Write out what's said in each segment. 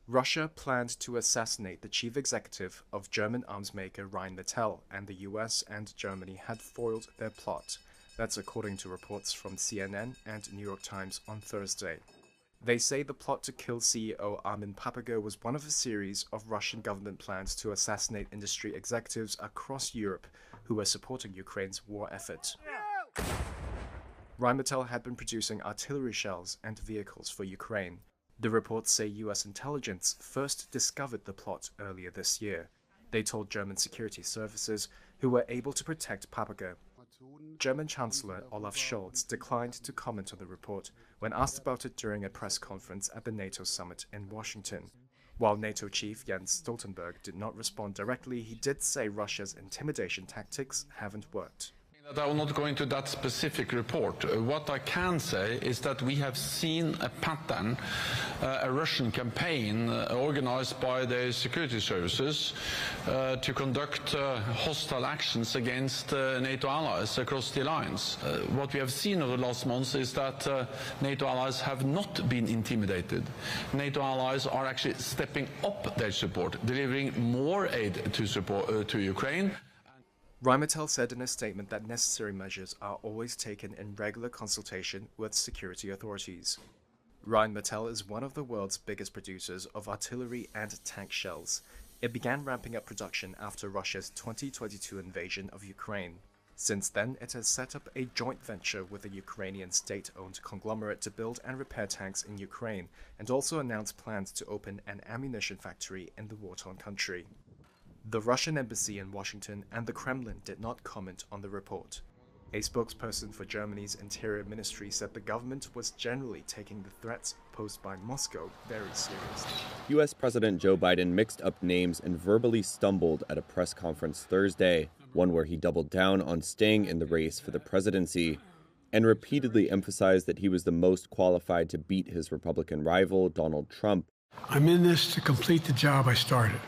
Russia planned to assassinate the chief executive of German arms maker Rheinmetall, and the US and Germany had foiled their plot. That's according to reports from CNN and New York Times on Thursday. They say the plot to kill CEO Armin Papago was one of a series of Russian government plans to assassinate industry executives across Europe who were supporting Ukraine's war effort. Rheinmetall had been producing artillery shells and vehicles for Ukraine. The reports say US intelligence first discovered the plot earlier this year. They told German security services, who were able to protect Papago. German Chancellor Olaf Scholz declined to comment on the report when asked about it during a press conference at the NATO summit in Washington. While NATO chief Jens Stoltenberg did not respond directly, he did say Russia's intimidation tactics haven't worked. I will not go into that specific report. What I can say is that we have seen a pattern, a Russian campaign organized by the security services to conduct hostile actions against NATO allies across the alliance. What we have seen over the last months is that NATO allies have not been intimidated. NATO allies are actually stepping up their support, delivering more aid to Ukraine. Rheinmetall said in a statement that necessary measures are always taken in regular consultation with security authorities. Rheinmetall is one of the world's biggest producers of artillery and tank shells. It began ramping up production after Russia's 2022 invasion of Ukraine. Since then, it has set up a joint venture with a Ukrainian state-owned conglomerate to build and repair tanks in Ukraine, and also announced plans to open an ammunition factory in the war-torn country. The Russian embassy in Washington and the Kremlin did not comment on the report. A spokesperson for Germany's Interior Ministry said the government was generally taking the threats posed by Moscow very seriously. U.S. President Joe Biden mixed up names and verbally stumbled at a press conference Thursday, one where he doubled down on staying in the race for the presidency and repeatedly emphasized that he was the most qualified to beat his Republican rival, Donald Trump. I'm in this to complete the job I started.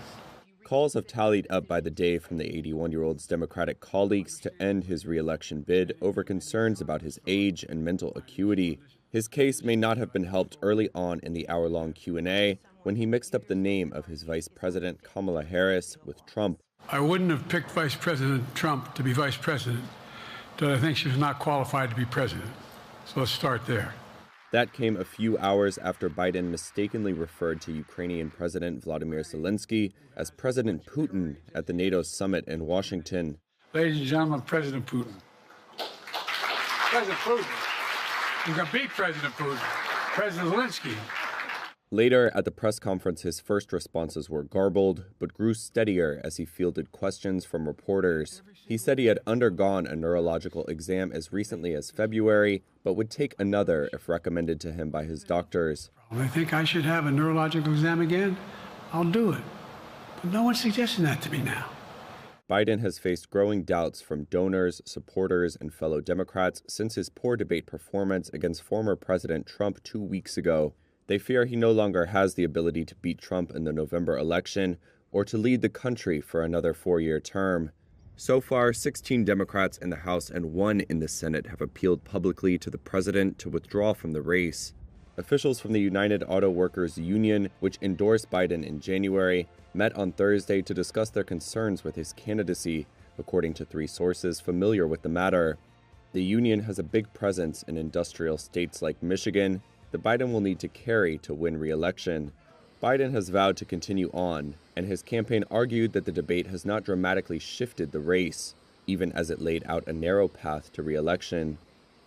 Calls have tallied up by the day from the 81-year-old's Democratic colleagues to end his re-election bid over concerns about his age and mental acuity. His case may not have been helped early on in the hour-long Q&A when he mixed up the name of his Vice President Kamala Harris with Trump. I wouldn't have picked Vice President Trump to be Vice President, but I think she was not qualified to be President. So let's start there. That came a few hours after Biden mistakenly referred to Ukrainian President Vladimir Zelensky as President Putin at the NATO summit in Washington. Ladies and gentlemen, President Putin. President Putin. You can beat President Putin. President Zelensky. Later, at the press conference, his first responses were garbled, but grew steadier as he fielded questions from reporters. He said he had undergone a neurological exam as recently as February, but would take another if recommended to him by his doctors. If I think I should have a neurological exam again, I'll do it. But no one's suggesting that to me now. Biden has faced growing doubts from donors, supporters, and fellow Democrats since his poor debate performance against former President Trump 2 weeks ago. They fear he no longer has the ability to beat Trump in the November election or to lead the country for another 4-year term. So far, 16 Democrats in the House and 1 in the Senate have appealed publicly to the president to withdraw from the race. Officials from the United Auto Workers Union, which endorsed Biden in January, met on Thursday to discuss their concerns with his candidacy, according to 3 sources familiar with the matter. The union has a big presence in industrial states like Michigan that Biden will need to carry to win re-election. Biden has vowed to continue on, and his campaign argued that the debate has not dramatically shifted the race, even as it laid out a narrow path to re-election.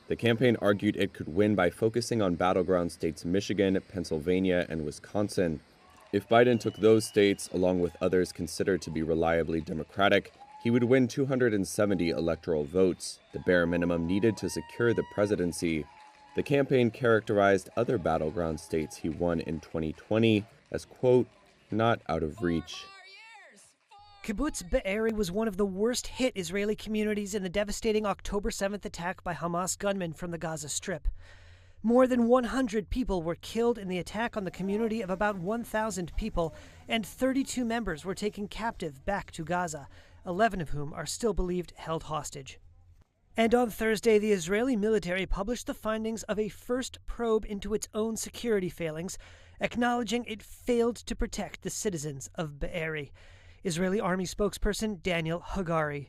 The campaign argued it could win by focusing on battleground states Michigan, Pennsylvania, and Wisconsin. If Biden took those states, along with others considered to be reliably Democratic, he would win 270 electoral votes, the bare minimum needed to secure the presidency. The campaign characterized other battleground states he won in 2020 as, quote, not out of reach. Kibbutz Be'eri was one of the worst-hit Israeli communities in the devastating October 7th attack by Hamas gunmen from the Gaza Strip. More than 100 people were killed in the attack on the community of about 1,000 people, and 32 members were taken captive back to Gaza, 11 of whom are still believed held hostage. And on Thursday, the Israeli military published the findings of a first probe into its own security failings acknowledging it failed to protect the citizens of Be'eri. Israeli army spokesperson Daniel Hagari.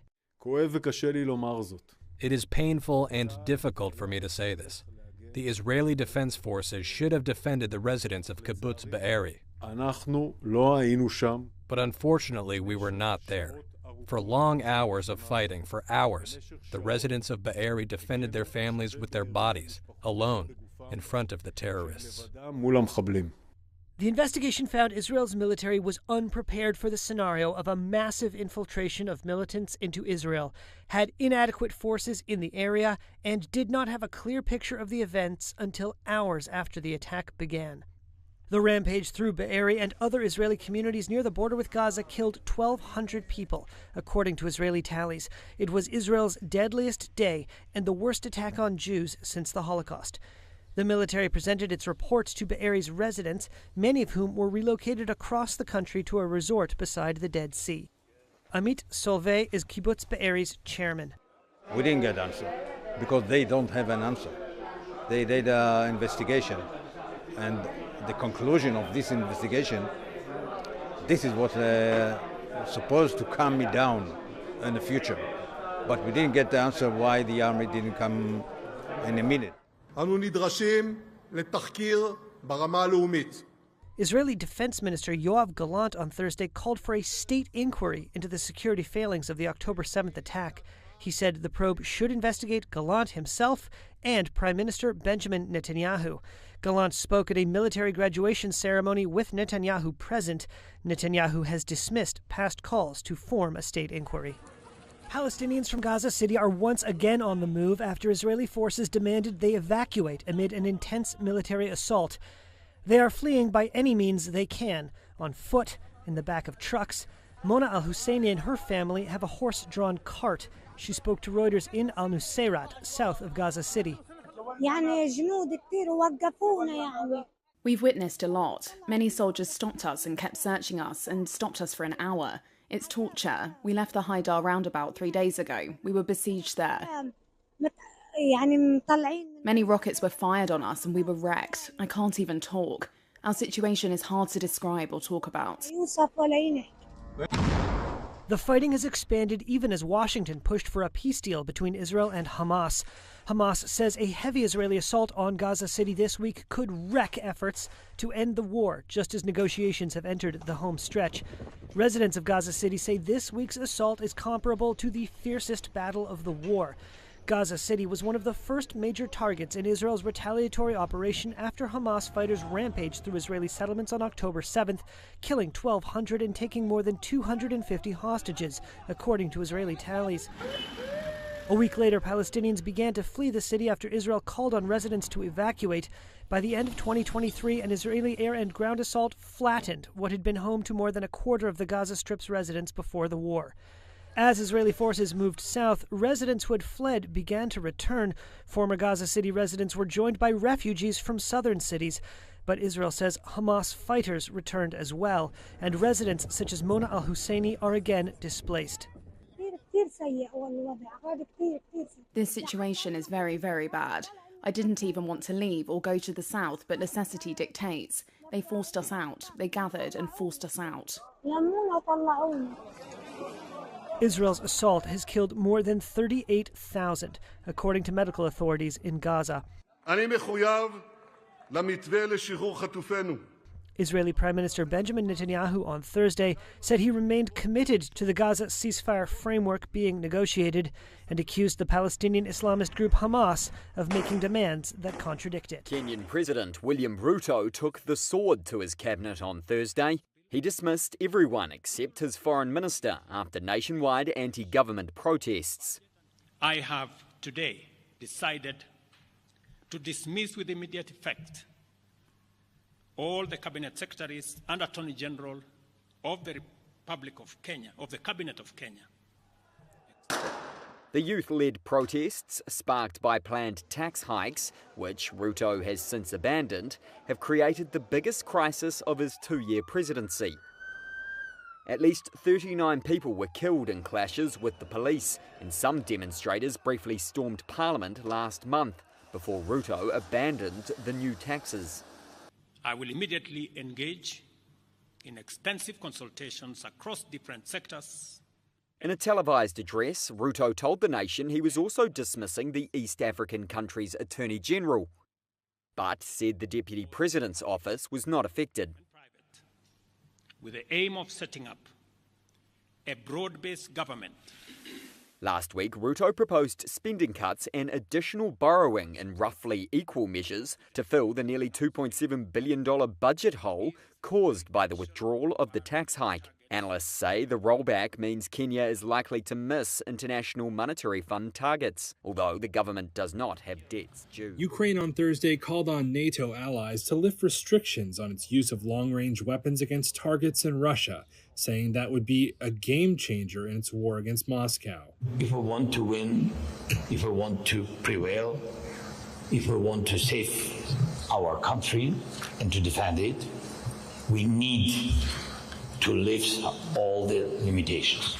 It is painful and difficult for me to say this. The Israeli Defense Forces should have defended the residents of Kibbutz Be'eri. But unfortunately, we were not there. For long hours of fighting, for hours, the residents of Be'eri defended their families with their bodies, alone, in front of the terrorists. The investigation found Israel's military was unprepared for the scenario of a massive infiltration of militants into Israel, had inadequate forces in the area, and did not have a clear picture of the events until hours after the attack began. The rampage through Be'eri and other Israeli communities near the border with Gaza killed 1,200 people, according to Israeli tallies. It was Israel's deadliest day and the worst attack on Jews since the Holocaust. The military presented its reports to Be'eri's residents, many of whom were relocated across the country to a resort beside the Dead Sea. Amit Solvay is Kibbutz Be'eri's chairman. We didn't get an answer because they don't have an answer. They did an investigation, and the conclusion of this investigation, this is what's supposed to calm me down in the future. But we didn't get the answer why the army didn't come in a minute. Israeli Defense Minister Yoav Gallant on Thursday called for a state inquiry into the security failings of the October 7th attack. He said the probe should investigate Gallant himself and Prime Minister Benjamin Netanyahu. Gallant spoke at a military graduation ceremony with Netanyahu present. Netanyahu has dismissed past calls to form a state inquiry. Palestinians from Gaza City are once again on the move after Israeli forces demanded they evacuate amid an intense military assault. They are fleeing by any means they can, on foot, in the back of trucks. Mona Al-Husseini and her family have a horse-drawn cart. She spoke to Reuters in Al-Nusayrat, south of Gaza City. We've witnessed a lot. Many soldiers stopped us and kept searching us and stopped us for an hour. It's torture. We left the Haidar roundabout 3 days ago. We were besieged there. Many rockets were fired on us and we were wrecked. I can't even talk. Our situation is hard to describe or talk about. The fighting has expanded even as Washington pushed for a peace deal between Israel and Hamas. Hamas says a heavy Israeli assault on Gaza City this week could wreck efforts to end the war, just as negotiations have entered the home stretch. Residents of Gaza City say this week's assault is comparable to the fiercest battle of the war. Gaza City was one of the first major targets in Israel's retaliatory operation after Hamas fighters rampaged through Israeli settlements on October 7th, killing 1,200 and taking more than 250 hostages, according to Israeli tallies. A week later, Palestinians began to flee the city after Israel called on residents to evacuate. By the end of 2023, an Israeli air and ground assault flattened what had been home to more than a quarter of the Gaza Strip's residents before the war. As Israeli forces moved south, residents who had fled began to return. Former Gaza City residents were joined by refugees from southern cities. But Israel says Hamas fighters returned as well, and residents such as Mona Al-Husseini are again displaced. This situation is very, very bad. I didn't even want to leave or go to the south, but necessity dictates. They forced us out. They gathered and forced us out. Israel's assault has killed more than 38,000, according to medical authorities in Gaza. Israeli Prime Minister Benjamin Netanyahu on Thursday said he remained committed to the Gaza ceasefire framework being negotiated and accused the Palestinian Islamist group Hamas of making demands that contradict it. Kenyan President William Ruto took the sword to his cabinet on Thursday. He dismissed everyone except his foreign minister after nationwide anti-government protests. I have today decided to dismiss with immediate effect all the cabinet secretaries and attorney general of the Republic of Kenya, of the Cabinet of Kenya. The youth-led protests, sparked by planned tax hikes, which Ruto has since abandoned, have created the biggest crisis of his 2-year presidency. At least 39 people were killed in clashes with the police, and some demonstrators briefly stormed Parliament last month before Ruto abandoned the new taxes. I will immediately engage in extensive consultations across different sectors. In a televised address, Ruto told the nation he was also dismissing the East African country's Attorney General, but said the Deputy President's office was not affected. With the aim of setting up a broad-based government. Last week, Ruto proposed spending cuts and additional borrowing in roughly equal measures to fill the nearly $2.7 billion budget hole caused by the withdrawal of the tax hike. Analysts say the rollback means Kenya is likely to miss International Monetary Fund targets, although the government does not have debts due. Ukraine on Thursday called on NATO allies to lift restrictions on its use of long-range weapons against targets in Russia, saying that would be a game changer in its war against Moscow. If we want to win, if we want to prevail, if we want to save our country and to defend it, we need to lift all the limitations.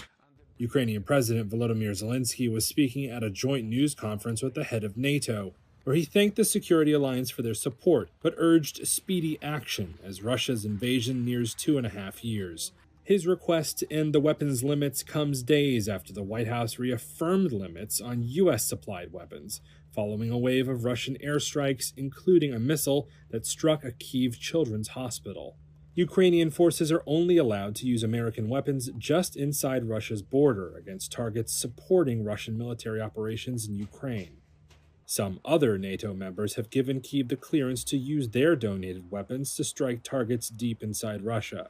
Ukrainian President Volodymyr Zelensky was speaking at a joint news conference with the head of NATO, where he thanked the security alliance for their support, but urged speedy action as Russia's invasion nears 2.5 years. His request to end the weapons limits comes days after the White House reaffirmed limits on U.S.-supplied weapons, following a wave of Russian airstrikes, including a missile that struck a Kyiv children's hospital. Ukrainian forces are only allowed to use American weapons just inside Russia's border against targets supporting Russian military operations in Ukraine. Some other NATO members have given Kyiv the clearance to use their donated weapons to strike targets deep inside Russia.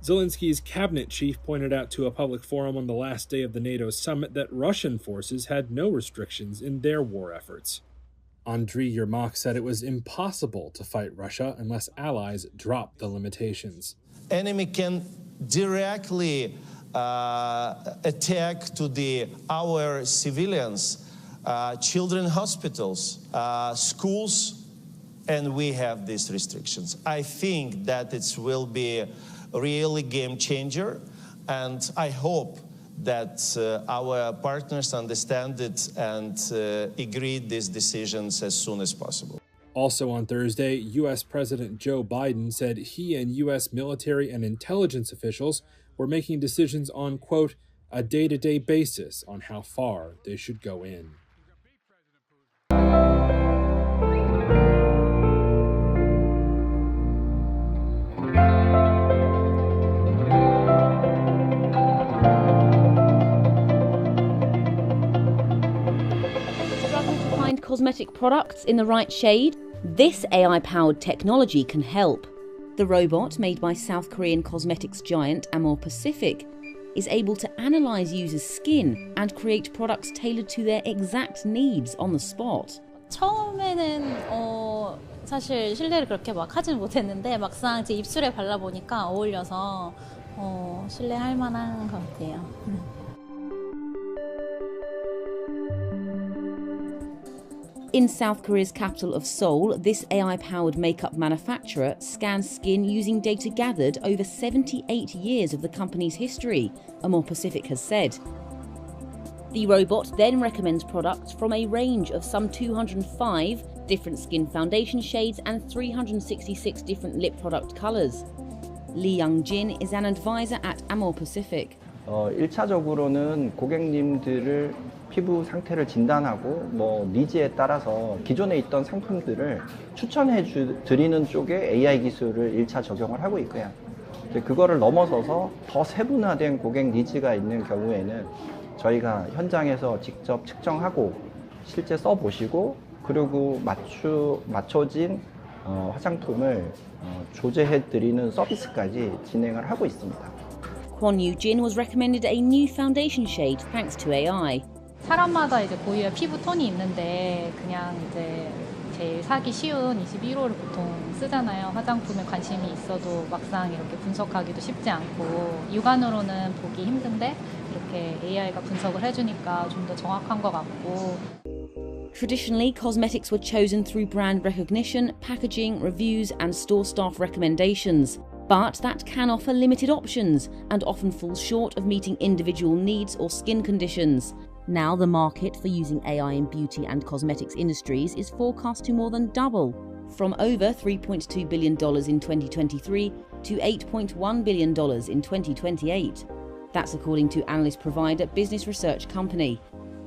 Zelensky's cabinet chief pointed out to a public forum on the last day of the NATO summit that Russian forces had no restrictions in their war efforts. Andriy Yermak said it was impossible to fight Russia unless allies dropped the limitations. Enemy can directly attack to our civilians, children hospitals, schools, and we have these restrictions. I think that it will be really game changer, and I hope that our partners understand it and agree these decisions as soon as possible. Also on Thursday, U.S. President Joe Biden said he and U.S. military and intelligence officials were making decisions on, quote, a day-to-day basis on how far they should go in. Cosmetic products in the right shade? This AI-powered technology can help. The robot, made by South Korean cosmetics giant Amore Pacific, is able to analyze users' skin and create products tailored to their exact needs on the spot. 처음에는 사실 신뢰를 그렇게 막 하진 못했는데 막상 제 입술에 발라보니까 어울려서 신뢰할 만한 것 같아요. In South Korea's capital of Seoul, this AI-powered makeup manufacturer scans skin using data gathered over 78 years of the company's history, Amore Pacific has said. The robot then recommends products from a range of some 205 different skin foundation shades and 366 different lip product colours. Lee Young-jin is an advisor at Amore Pacific. 1차적으로는 고객님들을 피부 상태를 진단하고 니즈에 따라서 기존에 있던 상품들을 추천해 드리는 쪽에 AI 기술을 1차 적용을 하고 있고요. 그거를 넘어서서 더 세분화된 고객 니즈가 있는 경우에는 저희가 현장에서 직접 측정하고 실제 써보시고 그리고 맞춰진 화장품을 조제해 드리는 서비스까지 진행을 하고 있습니다. Kwon Yoo-jin was recommended a new foundation shade thanks to AI. 사람마다 이제 고유의 피부 톤이 있는데 그냥 이제 제일 사기 쉬운 21호를 보통 쓰잖아요. 화장품에 관심이 있어도 막상 이렇게 분석하기도 쉽지 않고 육안으로는 보기 힘든데 이렇게 AI가 분석을 해주니까 좀 더 정확한 것 같고. Traditionally, cosmetics were chosen through brand recognition, packaging, reviews, and store staff recommendations. But that can offer limited options and often falls short of meeting individual needs or skin conditions. Now, the market for using AI in beauty and cosmetics industries is forecast to more than double from over $3.2 billion in 2023 to $8.1 billion in 2028. That's according to analyst provider Business Research Company.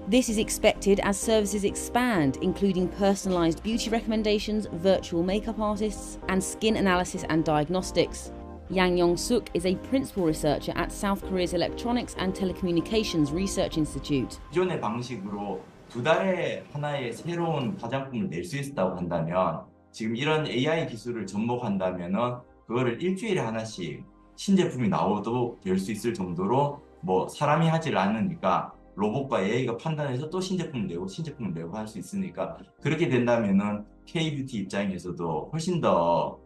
This is expected as services expand, including personalized beauty recommendations, virtual makeup artists, and skin analysis and diagnostics. Yang Yong-suk is a principal researcher at South Korea's Electronics and Telecommunications Research Institute. 기존의 방식으로 두 달에 하나의 새로운 화장품을 낼 수 있다고 한다면 지금 이런 AI 기술을 접목한다면은 그거를 일주일에 하나씩 신제품이 나오도 될 수 있을 정도로 뭐 사람이 하질 않으니까 로봇과 AI가 판단해서 또 신제품을 내고 할 수 있으니까 그렇게 된다면은 K-뷰티 입장에서도 훨씬 더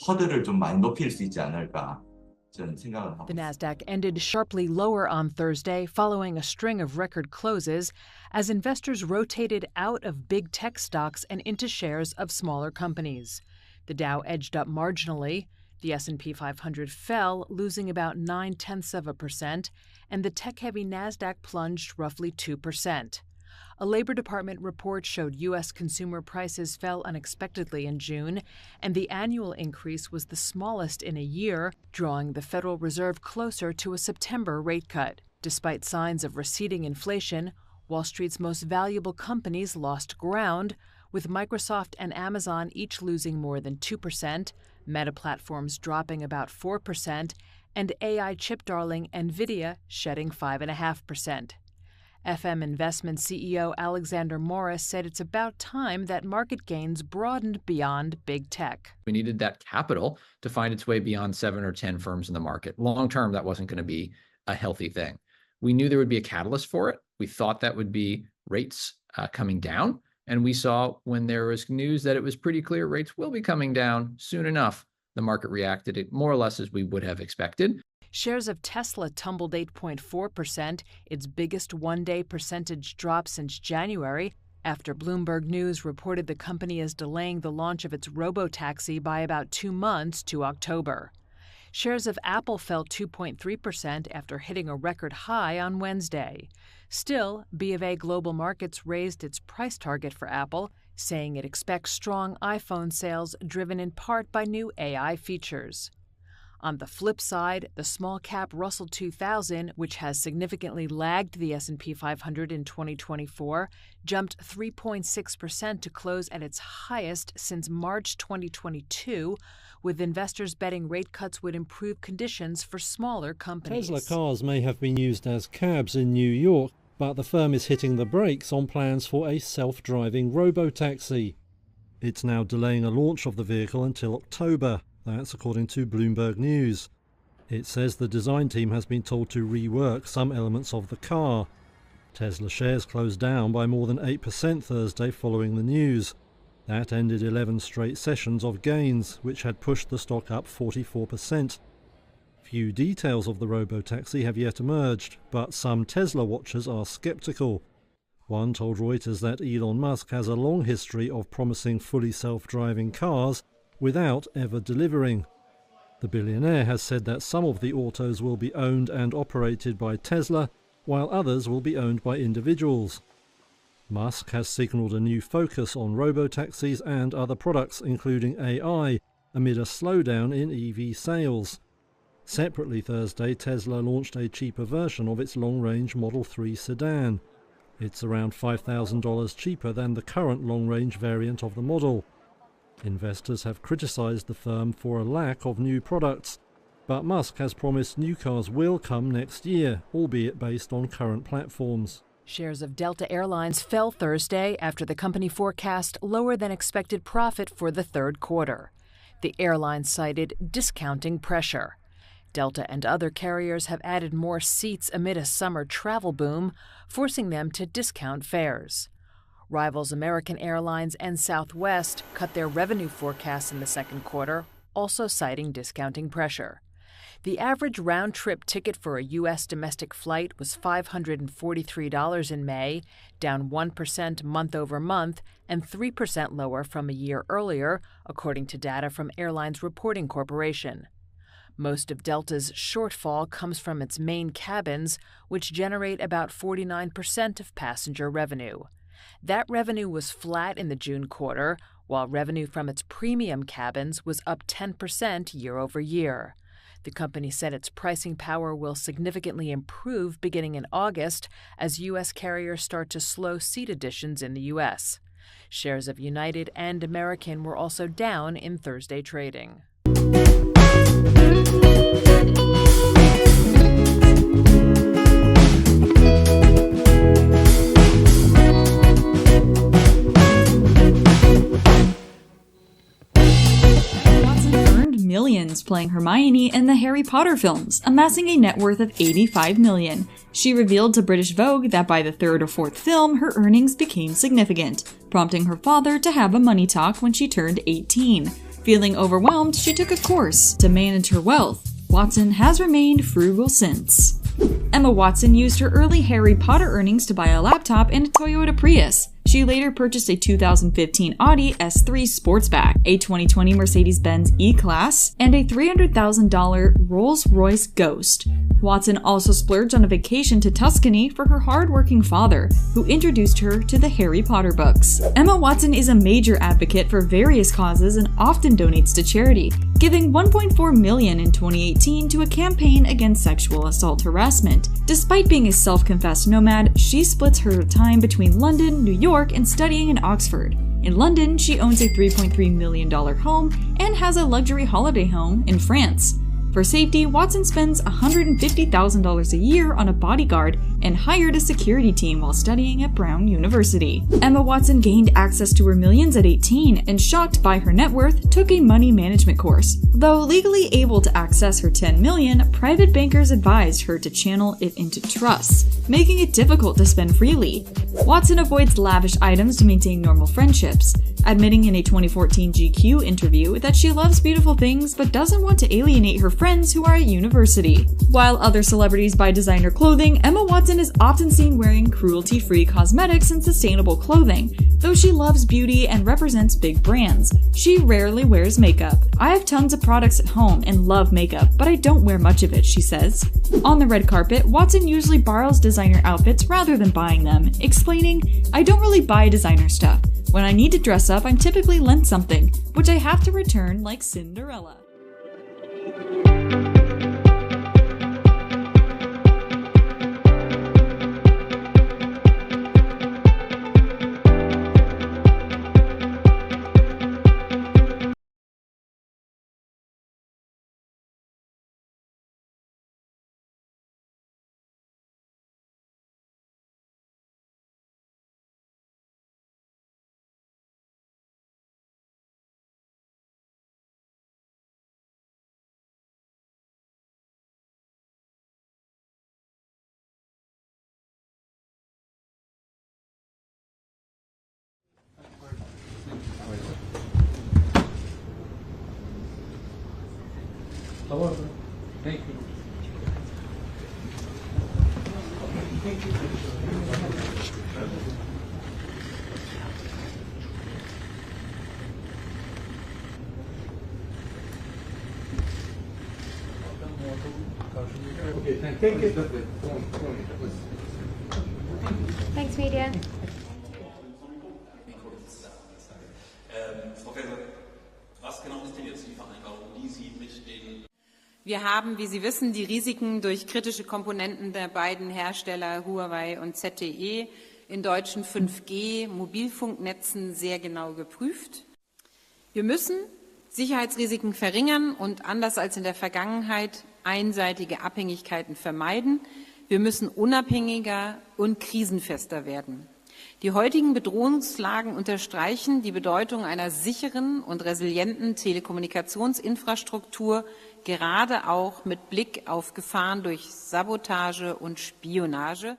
허들을 좀 많이 높일 수 있지 않을까 저는 생각을 하고 The Nasdaq ended sharply lower on Thursday following a string of record closes as investors rotated out of big tech stocks and into shares of smaller companies. The Dow edged up marginally. The S&P 500 fell, losing about 0.9%, and the tech-heavy Nasdaq plunged roughly 2%. A Labor Department report showed U.S. consumer prices fell unexpectedly in June, and the annual increase was the smallest in a year, drawing the Federal Reserve closer to a September rate cut. Despite signs of receding inflation, Wall Street's most valuable companies lost ground, with Microsoft and Amazon each losing more than 2%, Meta Platforms dropping about 4%, and AI chip darling NVIDIA shedding 5.5%. FM Investment CEO Alexander Morris said it's about time that market gains broadened beyond big tech. We needed that capital to find its way beyond 7 or 10 firms in the market. Long term, that wasn't going to be a healthy thing. We knew there would be a catalyst for it. We thought that would be rates coming down. And we saw when there was news that it was pretty clear rates will be coming down soon enough, the market reacted it more or less as we would have expected. Shares of Tesla tumbled 8.4%, its biggest one-day percentage drop since January, after Bloomberg News reported the company is delaying the launch of its robotaxi by about 2 months to October. Shares of Apple fell 2.3% after hitting a record high on Wednesday. Still, BofA Global Markets raised its price target for Apple, saying it expects strong iPhone sales driven in part by new AI features. On the flip side, the small-cap Russell 2000, which has significantly lagged the S&P 500 in 2024, jumped 3.6% to close at its highest since March 2022, with investors betting rate cuts would improve conditions for smaller companies. Tesla cars may have been used as cabs in New York, but the firm is hitting the brakes on plans for a self-driving robotaxi. It's now delaying a launch of the vehicle until October. That's according to Bloomberg News. It says the design team has been told to rework some elements of the car. Tesla shares closed down by more than 8% Thursday following the news. That ended 11 straight sessions of gains, which had pushed the stock up 44%. Few details of the robotaxi have yet emerged, but some Tesla watchers are skeptical. One told Reuters that Elon Musk has a long history of promising fully self-driving cars without ever delivering. The billionaire has said that some of the autos will be owned and operated by Tesla, while others will be owned by individuals. Musk has signalled a new focus on robotaxis and other products, including AI, amid a slowdown in EV sales. Separately Thursday, Tesla launched a cheaper version of its long-range Model 3 sedan. It's around $5,000 cheaper than the current long-range variant of the model. Investors have criticised the firm for a lack of new products, but Musk has promised new cars will come next year, albeit based on current platforms. Shares of Delta Airlines fell Thursday after the company forecast lower than expected profit for the third quarter. The airline cited discounting pressure. Delta and other carriers have added more seats amid a summer travel boom, forcing them to discount fares. Rivals American Airlines and Southwest cut their revenue forecasts in the second quarter, also citing discounting pressure. The average round-trip ticket for a U.S. domestic flight was $543 in May, down 1% month-over-month and 3% lower from a year earlier, according to data from Airlines Reporting Corporation. Most of Delta's shortfall comes from its main cabins, which generate about 49% of passenger revenue. That revenue was flat in the June quarter, while revenue from its premium cabins was up 10% year over year. The company said its pricing power will significantly improve beginning in August as U.S. carriers start to slow seat additions in the U.S. Shares of United and American were also down in Thursday trading. Millions playing Hermione in the Harry Potter films, amassing a net worth of $85 million. She revealed to British Vogue that by the third or fourth film, her earnings became significant, prompting her father to have a money talk when she turned 18. Feeling overwhelmed, she took a course to manage her wealth. Watson has remained frugal since. Emma Watson used her early Harry Potter earnings to buy a laptop and a Toyota Prius. She later purchased a 2015 Audi S3 Sportsback, a 2020 Mercedes-Benz E-Class, and a $300,000 Rolls-Royce Ghost. Watson also splurged on a vacation to Tuscany for her hard-working father, who introduced her to the Harry Potter books. Emma Watson is a major advocate for various causes and often donates to charity, giving $1.4 million in 2018 to a campaign against sexual assault harassment. Despite being a self-confessed nomad, she splits her time between London, New York, and studying in Oxford. In London, she owns a $3.3 million home and has a luxury holiday home in France. For safety, Watson spends $150,000 a year on a bodyguard and hired a security team while studying at Brown University. Emma Watson gained access to her millions at 18 and, shocked by her net worth, took a money management course. Though legally able to access her $10 million, private bankers advised her to channel it into trusts, making it difficult to spend freely. Watson avoids lavish items to maintain normal friendships, admitting in a 2014 GQ interview that she loves beautiful things but doesn't want to alienate her friends who are at university. While other celebrities buy designer clothing, Emma Watson is often seen wearing cruelty-free cosmetics and sustainable clothing. Though she loves beauty and represents big brands, she rarely wears makeup. "I have tons of products at home and love makeup, but I don't wear much of it," she says. On the red carpet, Watson usually borrows designer outfits rather than buying them, explaining, "I don't really buy designer stuff. When I need to dress up, I'm typically lent something, which I have to return like Cinderella." Thank you. Thanks, media. Frau Faeser, was genau ist denn jetzt die Vereinbarung, die Sie mit den... Wir haben, wie Sie wissen, die Risiken durch kritische Komponenten der beiden Hersteller Huawei und ZTE in deutschen 5G-Mobilfunknetzen sehr genau geprüft. Wir müssen Sicherheitsrisiken verringern und anders als in der Vergangenheit einseitige Abhängigkeiten vermeiden. Wir müssen unabhängiger und krisenfester werden. Die heutigen Bedrohungslagen unterstreichen die Bedeutung einer sicheren und resilienten Telekommunikationsinfrastruktur, gerade auch mit Blick auf Gefahren durch Sabotage und Spionage.